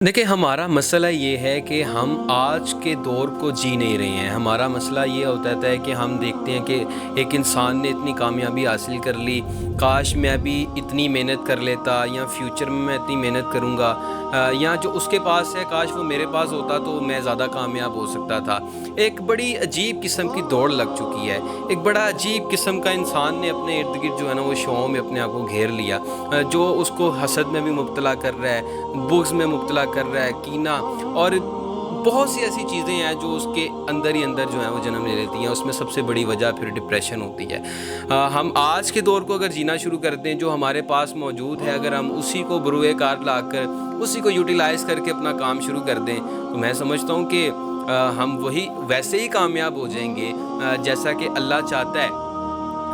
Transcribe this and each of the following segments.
देखिए, हमारा मसला ये है कि हम आज के दौर को जी नहीं रहे हैं। हमारा मसला ये होता है कि हम देखते हैं कि एक इंसान ने इतनी कामयाबी हासिल कर ली, काश मैं भी इतनी मेहनत कर लेता या फ्यूचर में मैं इतनी मेहनत करूँगा, या जो उसके पास है काश वो मेरे पास होता तो मैं ज़्यादा कामयाब हो सकता था। एक बड़ी अजीब किस्म की दौड़ लग चुकी है। एक बड़ा अजीब किस्म का इंसान ने अपने इर्द-गिर्द जो है ना वो शौओं में अपने आप को घेर लिया, जो उसको हसद में भी मुब्तला कर रहा है, बुग़्ज़ में मुब्तला कर रहा है, कीना और बहुत सी ऐसी चीज़ें हैं जो उसके अंदर ही अंदर जो है वो जन्म ले लेती हैं। उसमें सबसे बड़ी वजह फिर डिप्रेशन होती है। हम आज के दौर को अगर जीना शुरू कर दें, जो हमारे पास मौजूद है, अगर हम उसी को बरूए कार लाकर उसी को यूटिलाइज़ करके अपना काम शुरू कर दें, तो मैं समझता हूँ कि हम वैसे ही कामयाब हो जाएंगे जैसा कि अल्लाह चाहता है।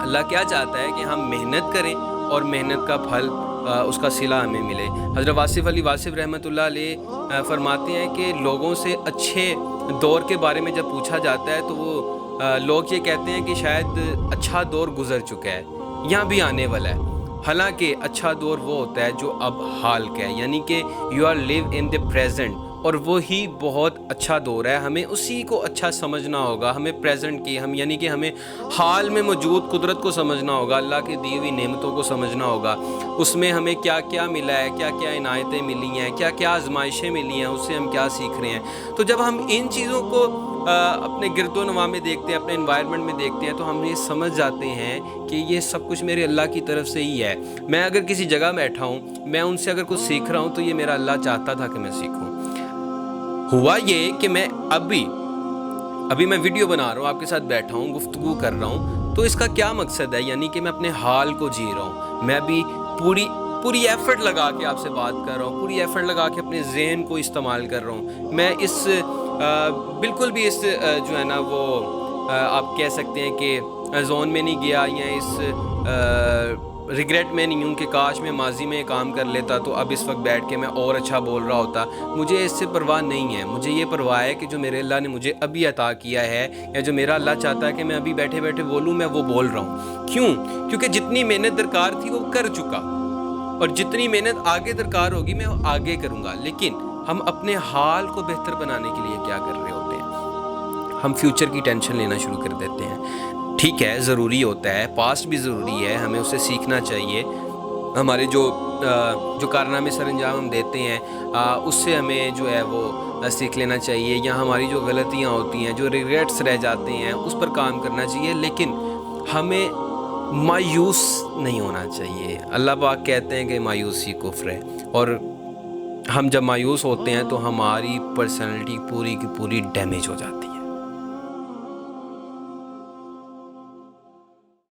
अल्लाह क्या चाहता है कि हम मेहनत करें और मेहनत का फल उसका सिला हमें मिले। हज़रत वासिफ़ अली वासिफ़ रहमतुल्लाह अलैह फरमाते हैं कि लोगों से अच्छे दौर के बारे में जब पूछा जाता है तो वो लोग ये कहते हैं कि शायद अच्छा दौर गुज़र चुका है या भी आने वाला है। हालांकि अच्छा दौर वो होता है जो अब हाल का है, यानी कि you are live in the present, और वो ही बहुत अच्छा दौर है। हमें उसी को अच्छा समझना होगा, हमें प्रेजेंट की यानी कि हमें हाल में मौजूद कुदरत को समझना होगा, अल्लाह की दी हुई नेमतों को समझना होगा। उसमें हमें क्या क्या मिला है, क्या क्या इनायतें मिली हैं, क्या क्या आजमाइशें मिली हैं, उससे हम क्या सीख रहे हैं। तो जब हम इन चीज़ों को अपने गिरदोनवा में देखते हैं, अपने इन्वायरमेंट में देखते हैं, तो हम ये समझ जाते हैं कि ये सब कुछ मेरे अल्लाह की तरफ से ही है। मैं अगर किसी जगह बैठा हूँ, मैं उनसे अगर कुछ सीख रहा हूँ तो ये मेरा अल्लाह चाहता था कि मैं सीखूँ। हुआ ये कि मैं अभी मैं वीडियो बना रहा हूँ, आपके साथ बैठा हूँ, गुफ्तगू कर रहा हूँ, तो इसका क्या मकसद है? यानी कि मैं अपने हाल को जी रहा हूँ। मैं अभी पूरी एफ़र्ट लगा के आपसे बात कर रहा हूँ, पूरी एफ़र्ट लगा के अपने ज़हन को इस्तेमाल कर रहा हूँ। मैं बिल्कुल भी जो है ना वो आप कह सकते हैं कि ज़ोन में नहीं गया, या इस रिग्रेट में नहीं हूँ कि काश मैं माजी में काम कर लेता तो अब इस वक्त बैठ के मैं और अच्छा बोल रहा होता। मुझे इससे परवाह नहीं है। मुझे ये परवाह है कि जो मेरे अल्लाह ने मुझे अभी अता किया है, या जो मेरा अल्लाह चाहता है कि मैं अभी बैठे बैठे बोलूँ, मैं वो बोल रहा हूँ। क्यों? क्योंकि जितनी मेहनत दरकार थी वो कर चुका, और जितनी मेहनत आगे दरकार होगी मैं आगे करूँगा। लेकिन हम अपने हाल को बेहतर बनाने के लिए क्या कर रहे होते हैं? हम फ्यूचर की टेंशन लेना शुरू कर देते हैं। ठीक है, ज़रूरी होता है, पास्ट भी ज़रूरी है, हमें उससे सीखना चाहिए। हमारे जो कारनामे सरअंजाम हम देते हैं, उससे हमें जो है वो सीख लेना चाहिए, या हमारी जो गलतियाँ होती हैं, जो रिग्रेट्स रह जाते हैं, उस पर काम करना चाहिए। लेकिन हमें मायूस नहीं होना चाहिए। अल्लाह पाक कहते हैं कि मायूसी कुफ्र है, और हम जब मायूस होते हैं तो हमारी पर्सनैलिटी पूरी की पूरी डैमेज हो जाती है।